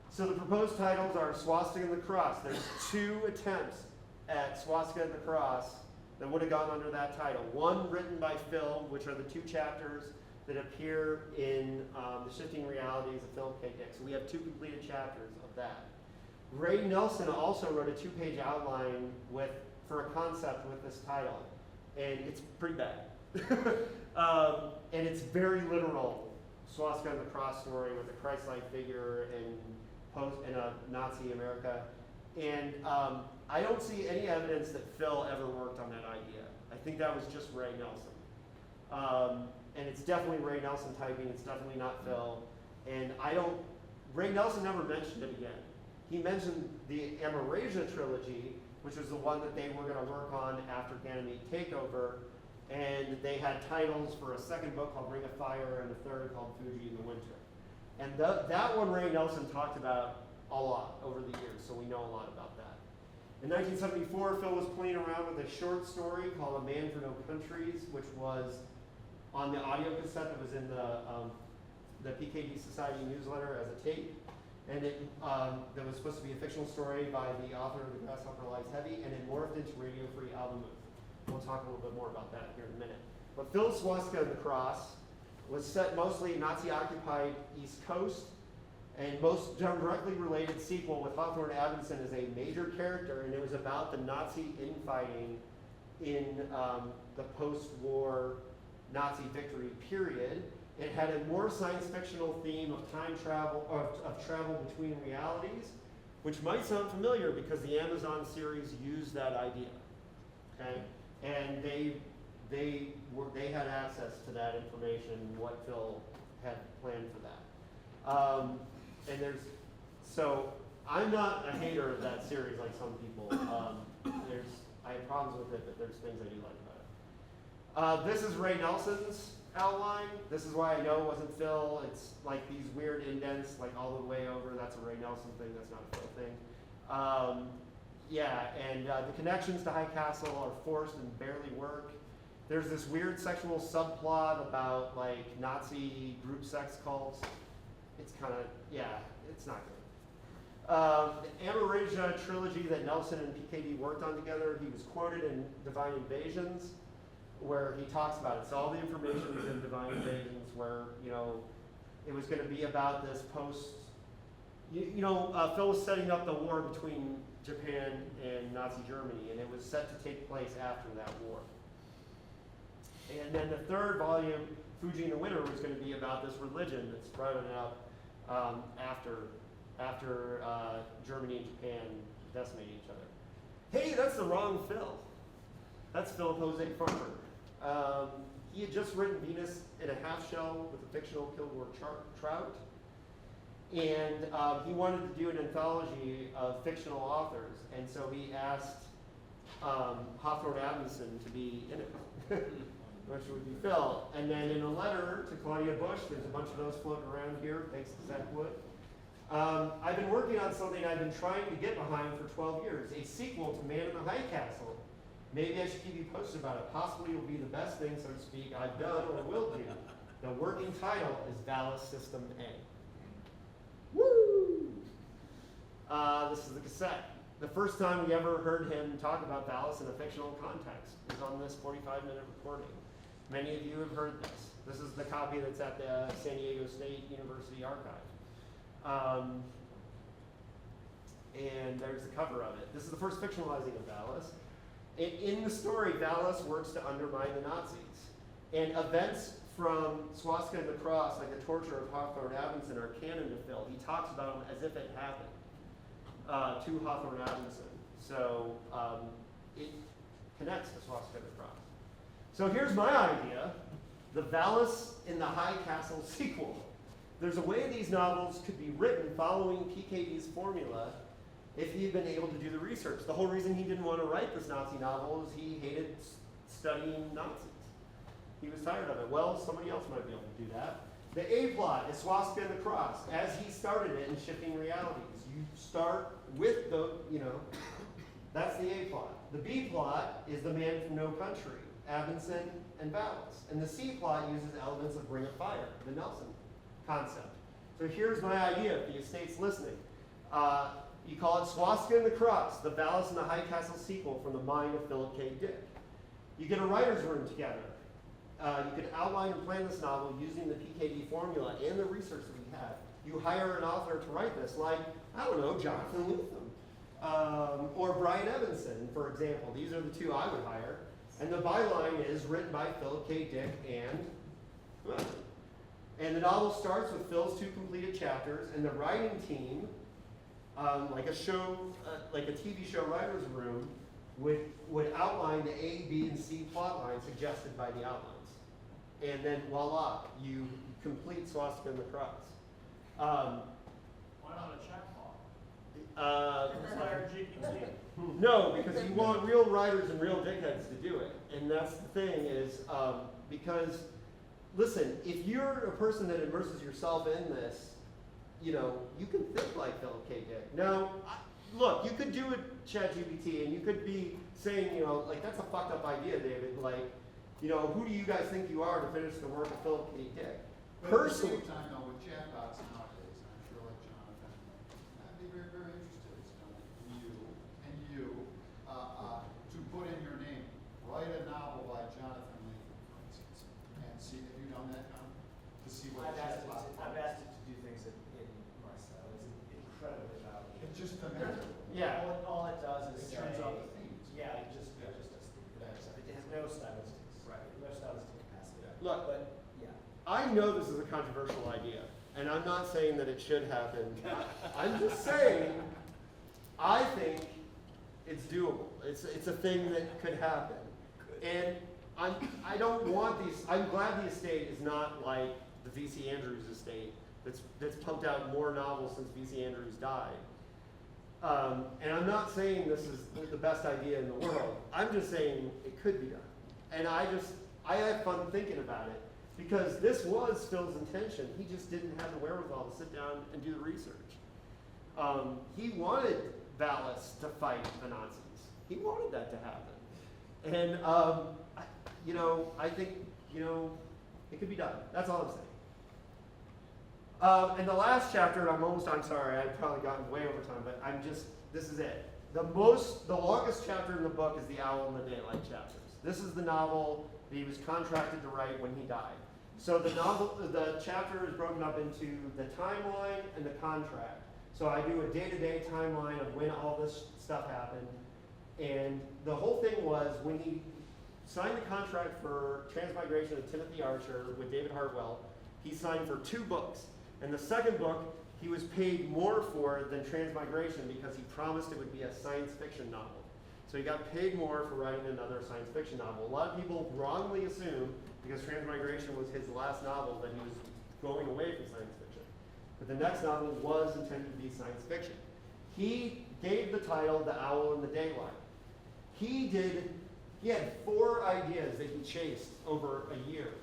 So the proposed titles are Swastika and the Cross. There's 2 attempts at Swastika and the Cross that would have gone under that title. One written by Phil, which are the 2 chapters that appear in The Shifting Realities of Philip K. Dick. So we have 2 completed chapters of that. Ray Nelson also wrote a 2-page outline for a concept with this title, and it's pretty bad. And it's very literal, Swastika and the Cross story with a Christ-like figure in a Nazi America. And I don't see any evidence that Phil ever worked on that idea. I think that was just Ray Nelson. And it's definitely Ray Nelson typing, it's definitely not Phil. And Ray Nelson never mentioned it again. He mentioned the Amerasia trilogy, which was the one that they were going to work on after Ganymede Takeover. And they had titles for a second book called Ring of Fire and a third called Fuji in the Winter. And that one Ray Nelson talked about a lot over the years, so we know a lot about that. In 1974, Phil was playing around with a short story called A Man for No Countries, which was on the audio cassette that was in the PKD Society newsletter as a tape. And that was supposed to be a fictional story by the author of The Grasshopper Lies Heavy, and it morphed into Radio Free Album Move. We'll talk a little bit more about that here in a minute. But Phil's Swastika and the Cross was set mostly Nazi-occupied East Coast, and most directly related sequel with Hawthorne Adamson as a major character, and it was about the Nazi infighting in the post-war Nazi victory period. It had a more science fictional theme of time travel, of travel between realities, which might sound familiar because the Amazon series used that idea. Okay, and they had access to that information, what Phil had planned for that. So I'm not a hater of that series like some people. I have problems with it, but there's things I do like about it. This is Ray Nelson's outline. This is why I know it wasn't Phil. It's like these weird indents, like all the way over. That's a Ray Nelson thing. That's not a Phil thing. The connections to High Castle are forced and barely work. There's this weird sexual subplot about like Nazi group sex cults. It's kind of, it's not good. The Amarilla trilogy that Nelson and PKD worked on together, he was quoted in Divine Invasions, where he talks about it. So all the information is in Divine Invasions, where, it was going to be about this post, Phil was setting up the war between Japan and Nazi Germany, and it was set to take place after that war. And then the third volume, Fuji in the Winter, was going to be about this religion that sprouted up after Germany and Japan decimated each other. Hey, that's the wrong Phil. That's Philip Jose Farmer. He had just written Venus in a Half Shell with a fictional Kilgore trout. And he wanted to do an anthology of fictional authors. And so he asked Hawthorne Adamson to be in it, which would be Phil. And then in a letter to Claudia Bush, there's a bunch of those floating around here, thanks to Zach Wood. I've been working on something I've been trying to get behind for 12 years, a sequel to Man in the High Castle. Maybe I should keep you posted about it. Possibly it will be the best thing, so to speak, I've done or will do. The working title is Valis System A. Woo! This is the cassette. The first time we ever heard him talk about Valis in a fictional context is on this 45-minute recording. Many of you have heard this. This is the copy that's at the San Diego State University archive. And there's the cover of it. This is the first fictionalizing of Valis. In the story, Valis works to undermine the Nazis. And events from Swastika and the Cross, like the torture of Hawthorne Adamson, are canon to Phil. He talks about them as if it happened to Hawthorne Adamson. So it connects to Swastika and the Cross. So here's my idea, the Valis in the High Castle sequel. There's a way these novels could be written following PKD's formula if he had been able to do the research. The whole reason he didn't want to write this Nazi novel is he hated studying Nazis. He was tired of it. Well, somebody else might be able to do that. The A plot is Swastika and the Cross, as he started it in Shifting Realities. You start with the, that's the A plot. The B plot is The Man from No Country, Adamson and Valis. And the C plot uses elements of Ring of Fire, the Nelson concept. So here's my idea, if the estate's listening. You call it Swastika and the Cross, the Valis and the High Castle sequel from the mind of Philip K. Dick. You get a writer's room together. You can outline and plan this novel using the PKD formula and the research that we have. You hire an author to write this, like, I don't know, Jonathan Lutham, or Brian Evanson, for example. These are the two I would hire. And the byline is written by Philip K. Dick and the novel starts with Phil's 2 completed chapters, and the writing team, like a TV show writer's room, would outline the A, B, and C plot lines suggested by the outlines. And then voila, you complete Swastika and the Cross. Why not a chatbot? Hire GPT. No, because you want real writers and real dickheads to do it. And that's the thing is, because, listen, if you're a person that immerses yourself in this, you know, you can think like Philip K. Dick. Now, look, you could do it ChatGPT and you could be saying, you know, like, that's a fucked up idea, David. Like, you know, who do you guys think you are to finish the work of Philip K. Dick? But Personally, at the same time, though, with chatbots nowadays, and I'm sure like Jonathan, I'd be very, very interested in you to put in your name. Write a novel by Jonathan Lathan, for instance, and see, have you done that, John? To see what I've asked chatbot. it to do things in my style. It's incredibly valuable. It's just a matter. yeah. All it does is It turns say- out the themes. Yeah, it just does that stuff. It has no stylistics. Right. No stylistic capacity. Yeah. Look, But, yeah. I know this is a controversial idea, and I'm not saying that it should happen. I'm just saying, I think it's doable. It's a thing that could happen. And I don't want these, I'm glad the estate is not like the V.C. Andrews estate that's pumped out more novels since V.C. Andrews died. And I'm not saying this is the best idea in the world. I'm just saying it could be done. And I have fun thinking about it because this was Phil's intention. He just didn't have the wherewithal to sit down and do the research. He wanted Valis to fight the Nazis. He wanted that to happen. And, you know, I think, you know, it could be done. That's all I'm saying. And the last chapter, I'm sorry, I've probably gotten way over time, but this is it. The longest chapter in the book is the Owl in the Daylight chapters. This is the novel that he was contracted to write when he died. So the chapter is broken up into the timeline and the contract. So I do a day-to-day timeline of when all this stuff happened. And the whole thing was when he signed the contract for Transmigration of Timothy Archer with David Hartwell, he signed for 2 books. And the second book, he was paid more for than Transmigration because he promised it would be a science fiction novel. So he got paid more for writing another science fiction novel. A lot of people wrongly assume, because Transmigration was his last novel, that he was going away from science fiction. But the next novel was intended to be science fiction. He gave the title The Owl in the Daylight. He had 4 ideas that he chased over a year.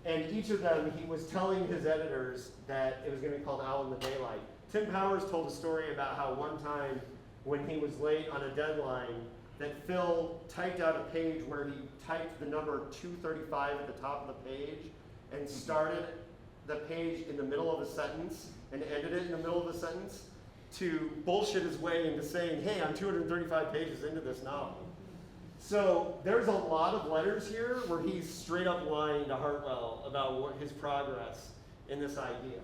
And each of them, he was telling his editors that it was going to be called Owl in the Daylight. Tim Powers told a story about how one time when he was late on a deadline, that Phil typed out a page where he typed the number 235 at the top of the page and started the page in the middle of a sentence and ended it in the middle of a sentence to bullshit his way into saying, hey, I'm 235 pages into this novel. So there's a lot of letters here where he's straight up lying to Hartwell about his progress in this idea.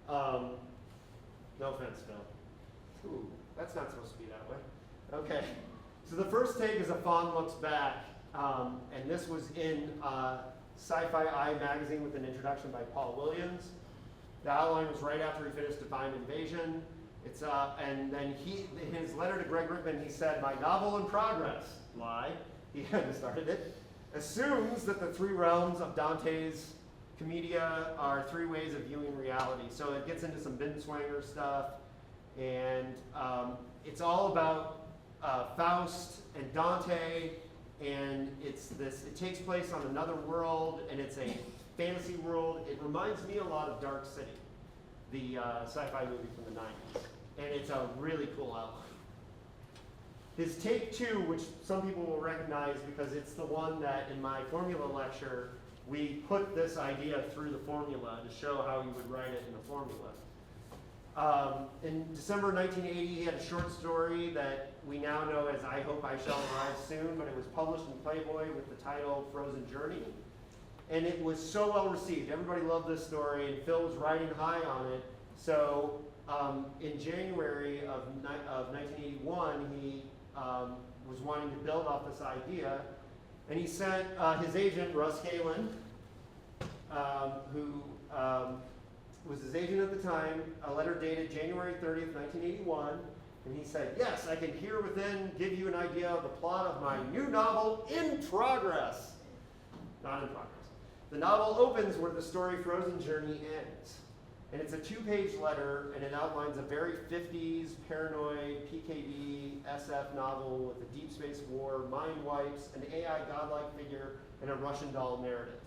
No offense, Phil. Ooh, that's not supposed to be that way. Okay, so the first take is A Fawn Looks Back, and this was in Sci-Fi Eye magazine with an introduction by Paul Williams. The outline was right after he finished Divine Invasion. And then in his letter to Greg Rickman, he said, my novel in progress, lie, he hadn't started it, assumes that the 3 realms of Dante's Commedia are 3 ways of viewing reality. So it gets into some Binswanger stuff, and it's all about Faust and Dante, and it takes place on another world, and it's a fantasy world. It reminds me a lot of Dark City, the sci-fi movie from the 90s. And it's a really cool outline. His take 2, which some people will recognize because it's the one that in my formula lecture, we put this idea through the formula to show how you would write it in the formula. In December 1980, he had a short story that we now know as I Hope I Shall Arrive Soon, but it was published in Playboy with the title Frozen Journey. And it was so well received. Everybody loved this story, and Phil was riding high on it. So in January of 1981, he was wanting to build off this idea, and he sent his agent, Russ Galen, who was his agent at the time, a letter dated January 30th, 1981, and he said, yes, I can here within give you an idea of the plot of my new novel in progress. Not in progress. The novel opens where the story Frozen Journey ends. And it's a 2-page letter, and it outlines a very 50s paranoid PKB SF novel with a deep space war, mind wipes, an AI godlike figure, and a Russian doll narrative.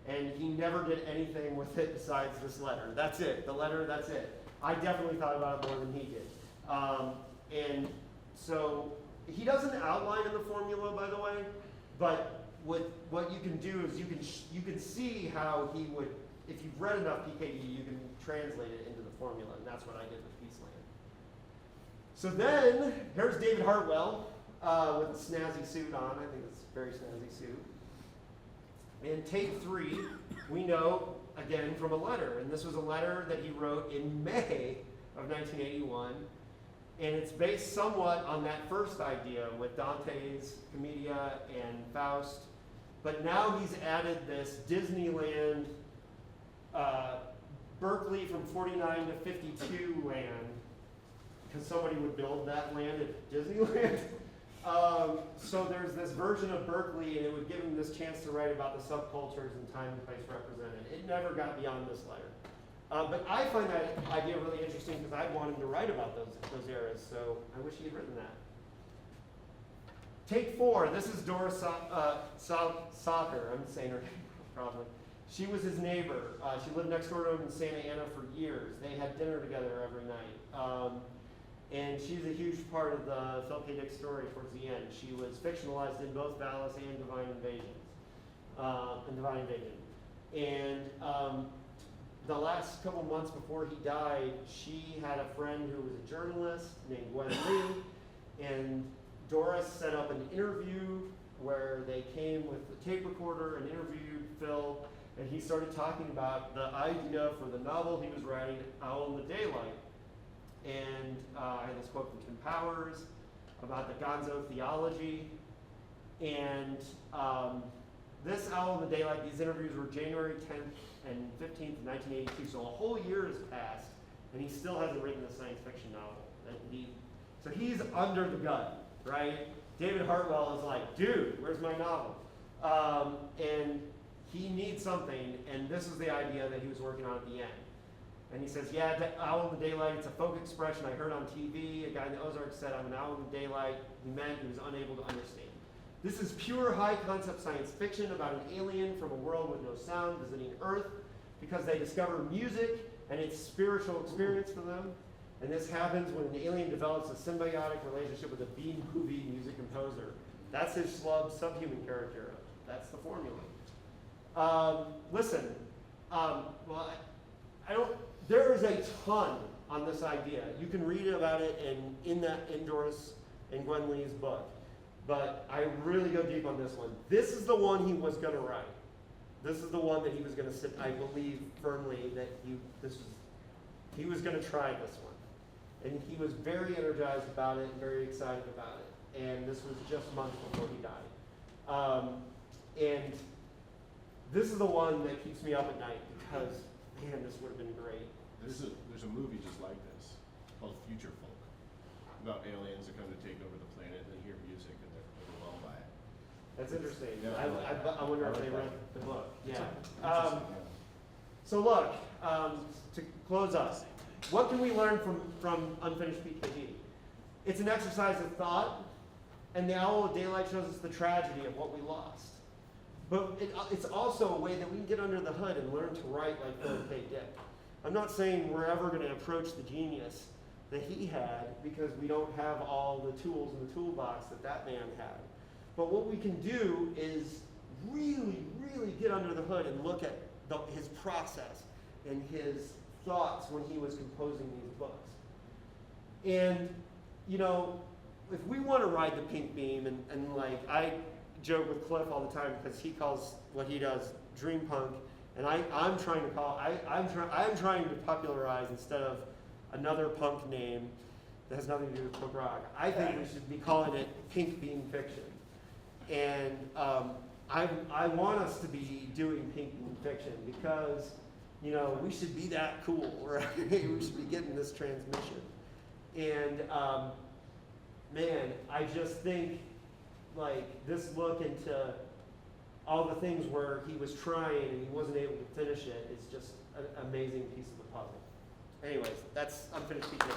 And he never did anything with it besides this letter. That's it. The letter, that's it. I definitely thought about it more than he did. And so he doesn't outline in the formula, by the way, but what you can do is you can see how he would, if you've read enough PKD, you can translate it into the formula, and that's what I did with Peaceland. So then, here's David Hartwell with a snazzy suit on. I think it's a very snazzy suit. And take 3, we know, again, from a letter. And this was a letter that he wrote in May of 1981. And it's based somewhat on that first idea with Dante's Commedia and Faust. But now he's added this Disneyland, Berkeley from 49 to 52 land, because somebody would build that land at Disneyland. So there's this version of Berkeley, and it would give him this chance to write about the subcultures and time and place represented. It never got beyond this letter. But I find that idea really interesting because I wanted to write about those eras, so I wish he had written that. Take 4, this is Doris Soccer, I'm saying her name probably. She was his neighbor. She lived next door to him in Santa Ana for years. They had dinner together every night. And she's a huge part of the Philip K. Dick story towards the end. She was fictionalized in both Valis and Divine Invasion. And the last couple months before he died, she had a friend who was a journalist named Gwen Lee, and Doris set up an interview where they came with the tape recorder and interviewed Phil, and he started talking about the idea for the novel he was writing, Owl in the Daylight. And I had this quote from Tim Powers about the Gonzo theology. And this Owl in the Daylight, these interviews were January 10th and 15th, 1982. So a whole year has passed, and he still hasn't written a science fiction novel. So he's under the gun, right? David Hartwell is like, dude, where's my novel? And he needs something, and this is the idea that he was working on at the end. And he says, yeah, Owl in the Daylight, it's a folk expression I heard on TV. A guy in the Ozarks said, I'm an owl in the daylight. He meant he was unable to understand. This is pure high-concept science fiction about an alien from a world with no sound visiting Earth because they discover music and it's spiritual experience for them. And this happens when an alien develops a symbiotic relationship with a B-movie music composer. That's his schlub subhuman character. That's the formula. Listen, well, I don't. There is a ton on this idea. You can read about it in Doris and Gwen Lee's book. But I really go deep on this one. This is the one he was going to write. This is the one that he was going to sit. I believe firmly that he was going to try this one, and he was very energized about it and very excited about it. And this was just months before he died. And this is the one that keeps me up at night because, man, this would have been great. There's a movie just like this called Future Folk about aliens that come to take over the planet and they hear music and they're overwhelmed by it. That's interesting. Yeah, I wonder if they read the book. Yeah. Interesting, So look, to close up, what can we learn from Unfinished PKD? It's an exercise of thought, and the Owl of Daylight shows us the tragedy of what we lost. But it's also a way that we can get under the hood and learn to write like Philip K. Dick. I'm not saying we're ever going to approach the genius that he had because we don't have all the tools in the toolbox that man had. But what we can do is really, really get under the hood and look at his process and his thoughts when he was composing these books. And, you know, if we want to ride the pink beam, and like I joke with Cliff all the time because he calls what he does dream punk, and I'm trying to popularize instead of another punk name that has nothing to do with punk rock. I think we should be calling it pink beam fiction. And I want us to be doing pink beam fiction because, you know, we should be that cool, right? We should be getting this transmission. And man, I just think like this look into all the things where he was trying and he wasn't able to finish it is just an amazing piece of the puzzle. Anyways, I'm finished speaking.